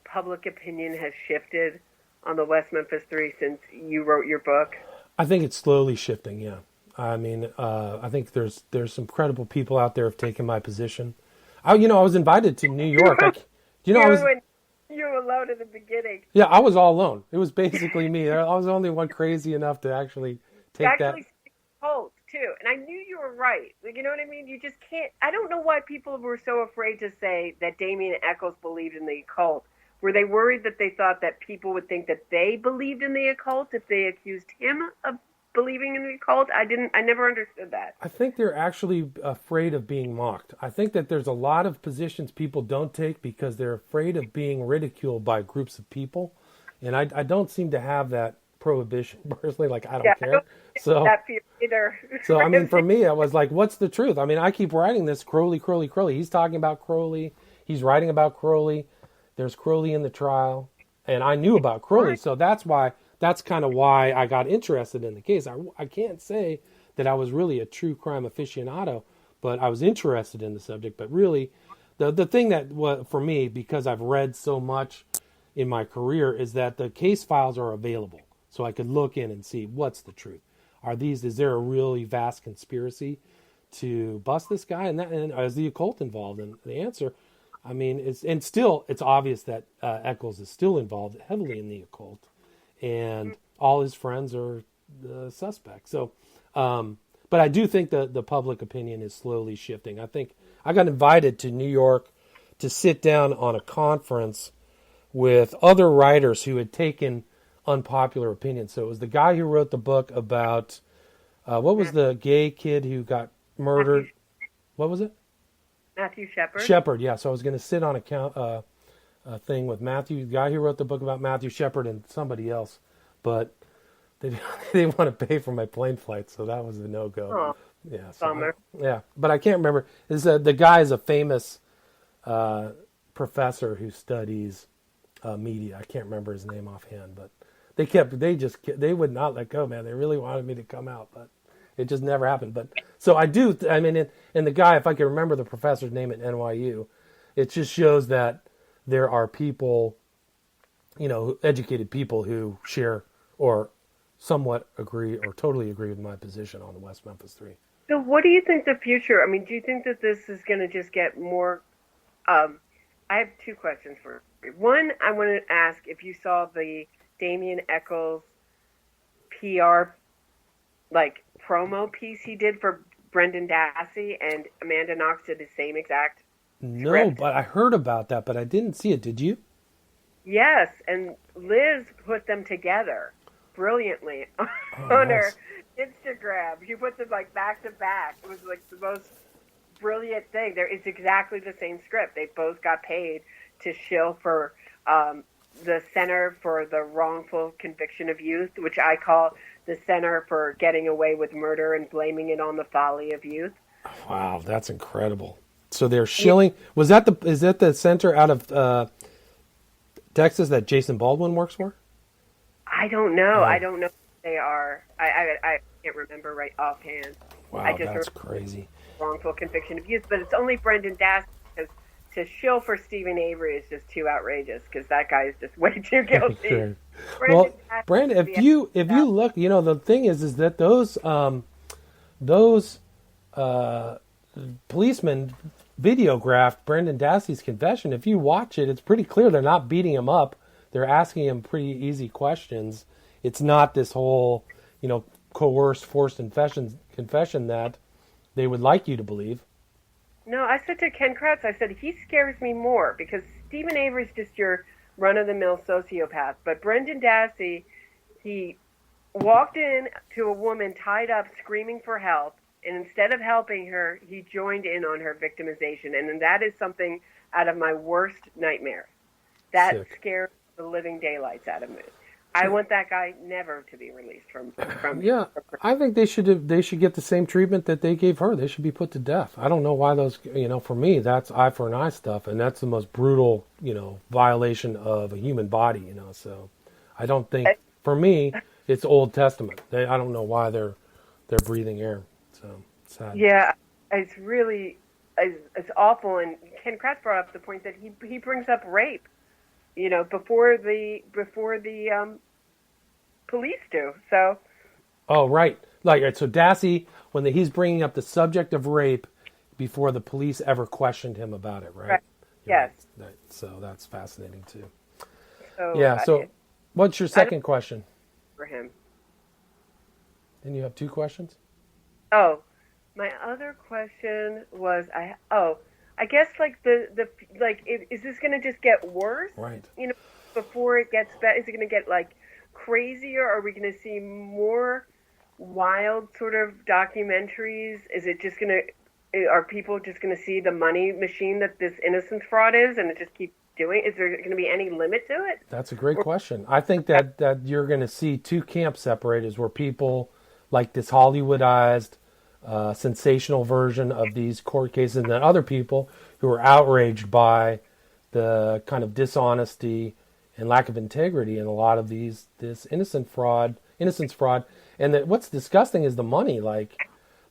public opinion has shifted on the West Memphis Three since you wrote your book? I think it's slowly shifting, yeah. I mean, I think there's some credible people out there who have taken my position. I was invited to New York. You were alone in the beginning. Yeah, I was all alone. It was basically me. I was the only one crazy enough to actually take that. Cult too, and I knew you were right. Like, you know what I mean? You just can't. I don't know why people were so afraid to say that Damien Echols believed in the occult. Were they worried that they thought that people would think that they believed in the occult if they accused him of believing in the occult? I never understood that. I think they're actually afraid of being mocked. I think that there's a lot of positions people don't take because they're afraid of being ridiculed by groups of people. And I don't seem to have that prohibition personally. Like, I don't care. So that fear either. So, I mean, for me, I was like, what's the truth? I mean, I keep writing this Crowley. He's talking about Crowley. He's writing about Crowley. There's Crowley in the trial. And I knew about Crowley. Right. So that's kind of why I got interested in the case. I can't say that I was really a true crime aficionado, but I was interested in the subject. But really, the thing that for me, because I've read so much in my career, is that the case files are available. So I could look in and see what's the truth. Is there a really vast conspiracy to bust this guy? And is the occult involved? And the answer, I mean, it's obvious that Echols is still involved heavily in the occult. And all his friends are the suspects. So, but I do think that the public opinion is slowly shifting. I think I got invited to New York to sit down on a conference with other writers who had taken unpopular opinions. So it was the guy who wrote the book about, what was the gay kid who got murdered? What was it? Matthew Shepard. Shepard, yeah. So I was going to sit on a thing with Matthew, the guy who wrote the book about Matthew Shepard, and somebody else, but they didn't want to pay for my plane flight, so that was a no-go. Oh, yeah, bummer. But I can't remember. The guy is a famous professor who studies media. I can't remember his name offhand, but they would not let go, man. They really wanted me to come out, but it just never happened. But so I do. I mean, and the guy, if I can remember the professor's name at NYU, it just shows that there are people, educated people who share or somewhat agree or totally agree with my position on the West Memphis Three. So what do you think the future, I mean, do you think that this is going to just get more, I have two questions for you. One, I want to ask if you saw the Damien Echols PR, promo piece he did for Brendan Dassey, and Amanda Knox did the same exact No, script. But I heard about that, but I didn't see it. Did you? Yes, and Liz put them together brilliantly on her Instagram. She put them back to back. It was the most brilliant thing. It's exactly the same script. They both got paid to shill for the Center for the Wrongful Conviction of Youth, which I call the Center for Getting Away with Murder and Blaming It on the Folly of Youth. Wow, that's incredible. So they're shilling. Is that the center out of Texas that Jason Baldwin works for? I don't know. I don't know if they are. I can't remember right offhand. Wow, that's crazy. Wrongful conviction of youth, but it's only Brendan Dassey, because to shill for Stephen Avery is just too outrageous, because that guy is just way too guilty. Sure. Well, Brandon, if you look, the thing is that those policemen videographed Brendan Dassey's confession. If you watch it, it's pretty clear they're not beating him up. They're asking him pretty easy questions. It's not this whole, coerced, forced confession that they would like you to believe. No, I said to Ken Kratz, I said, he scares me more because Stephen Avery's just your run-of-the-mill sociopath. But Brendan Dassey, he walked in to a woman tied up screaming for help, and instead of helping her, he joined in on her victimization. And that is something out of my worst nightmares. That Sick. scared the living daylights out of me. I want that guy never to be released from. Yeah, I think they should get the same treatment that they gave her. They should be put to death. I don't know why those, for me, that's eye for an eye stuff, and that's the most brutal, violation of a human body, So I don't think, for me, it's Old Testament. I don't know why they're breathing air. So sad. Yeah, it's really it's awful. And Ken Kratz brought up the point that he brings up rape, before the police do. So. Oh, right. So Dassey, when he's bringing up the subject of rape before the police ever questioned him about it, right? Yes. Right. So that's fascinating too. So, yeah. So, what's your second question? For him. And you have two questions? Oh, my other question was I guess is this going to just get worse? Right. Before it gets better, is it going to get crazier? Are we going to see more wild sort of documentaries? Is it just are people just going to see the money machine that this Innocence fraud is, and it just keep doing? Is there going to be any limit to it? That's a great question. I think that you're going to see two camps separated, where people like this Hollywoodized, sensational version of these court cases, and then other people who are outraged by the kind of dishonesty and lack of integrity in a lot of this innocence fraud. And that what's disgusting is the money. Like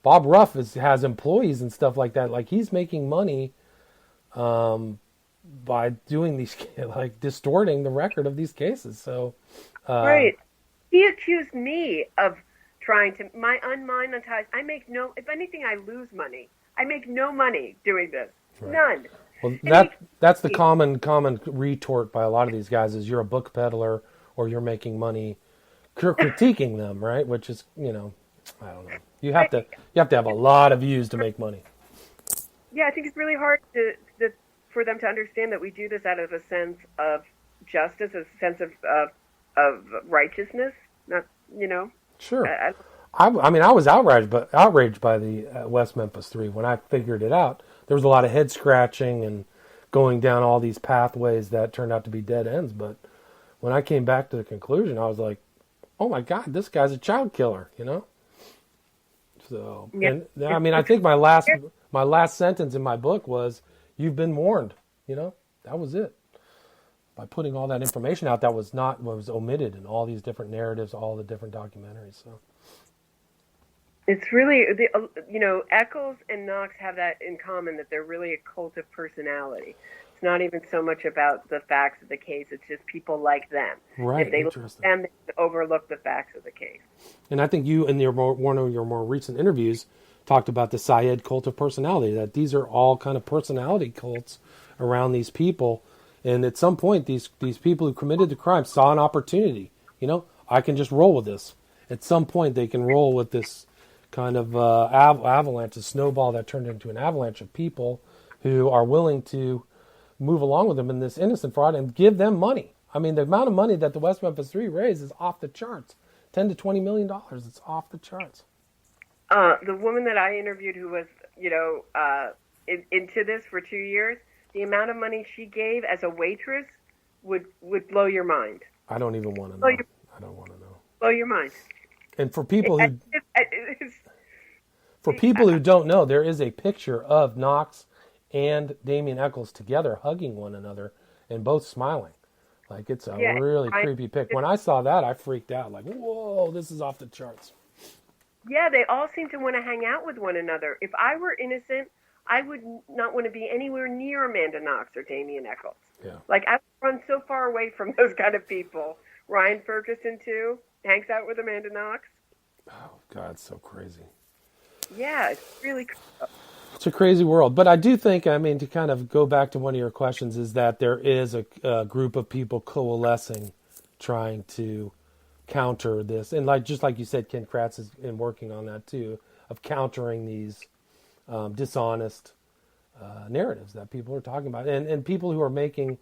Bob Ruff has employees and stuff like that. Like he's making money by doing these, distorting the record of these cases. So right. He accused me of trying to unmonetize. If anything, I lose money. I make no money doing this. Right. None. Well, that's the common retort by a lot of these guys is you're a book peddler or you're making money critiquing them, right? Which is, I don't know. You have to have a lot of views to make money. Yeah, I think it's really hard for them to understand that we do this out of a sense of justice, a sense of righteousness. Not, Sure. I was outraged by the West Memphis 3 when I figured it out. There was a lot of head scratching and going down all these pathways that turned out to be dead ends. But when I came back to the conclusion, I was like, "Oh my God, this guy's a child killer," So, yeah. And I think my last sentence in my book was, "You've been warned." That was it. By putting all that information out, that was omitted in all these different narratives, all the different documentaries. So. It's really, Eccles and Knox have that in common, that they're really a cult of personality. It's not even so much about the facts of the case, it's just people like them. Right, if they like them, they overlook the facts of the case. And I think you, in one of your more recent interviews, talked about the Syed cult of personality, that these are all kind of personality cults around these people. And at some point, these people who committed the crime saw an opportunity. I can just roll with this. At some point, they can roll with this kind of avalanche, a snowball that turned into an avalanche of people who are willing to move along with them in this innocent fraud and give them money. I mean, the amount of money that the West Memphis 3 raised is off the charts. $10 to $20 million. It's off the charts. The woman that I interviewed who was, into this for 2 years, the amount of money she gave as a waitress would blow your mind. I don't even want to know. I don't want to know. Blow your mind. And for people who don't know, there is a picture of Knox and Damien Eccles together hugging one another and both smiling. Like it's a really creepy pic. When I saw that, I freaked out. Like, whoa, this is off the charts. Yeah, they all seem to want to hang out with one another. If I were innocent, I would not want to be anywhere near Amanda Knox or Damien Eccles. Yeah. Like, I would run so far away from those kind of people. Ryan Ferguson, too, hangs out with Amanda Knox. Oh, God, it's so crazy. Yeah, it's really cool. It's a crazy world. But I do think, to kind of go back to one of your questions, is that there is a group of people coalescing, trying to counter this. And just like you said, Ken Kratz is working on that, too, of countering these dishonest narratives that people are talking about, and people who are making,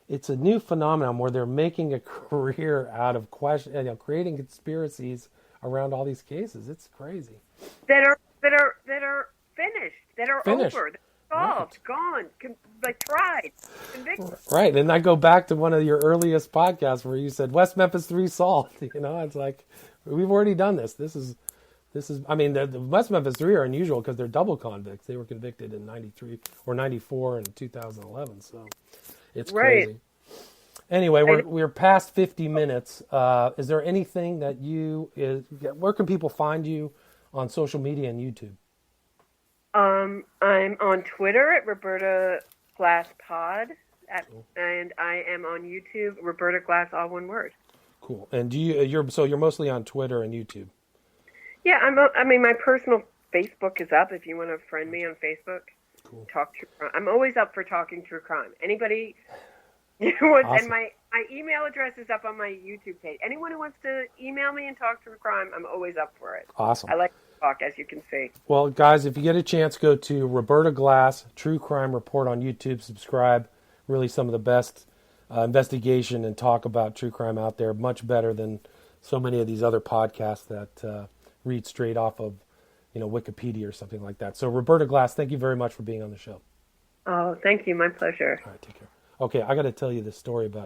it's a new phenomenon where they're making a career out of creating conspiracies around all these cases. It's crazy. That are finished, that are Finished. over, solved, right. Gone, tried, convicted. Right, and I go back to one of your earliest podcasts where you said West Memphis 3 solved. It's like we've already done this. This is. I mean, the West Memphis 3 are unusual because they're double convicts. They were convicted in 93 or 94 and 2011. So it's crazy. Right. Anyway, we're past 50 minutes. Is there anything that where can people find you on social media and YouTube? I'm on Twitter at Roberta Glass Pod, and I am on YouTube, Roberta Glass, all one word. Cool. And you're mostly on Twitter and YouTube? Yeah, my personal Facebook is up if you want to friend me on Facebook. Cool. Talk true crime. I'm always up for talking true crime. Anybody wants, awesome. And my email address is up on my YouTube page. Anyone who wants to email me and talk true crime, I'm always up for it. Awesome. I like to talk, as you can see. Well, guys, if you get a chance, go to Roberta Glass True Crime Report on YouTube. Subscribe. Really some of the best investigation and talk about true crime out there. Much better than so many of these other podcasts that read straight off of, Wikipedia or something like that. So, Roberta Glass, thank you very much for being on the show. Oh, thank you. My pleasure. All right, take care. Okay, I got to tell you this story about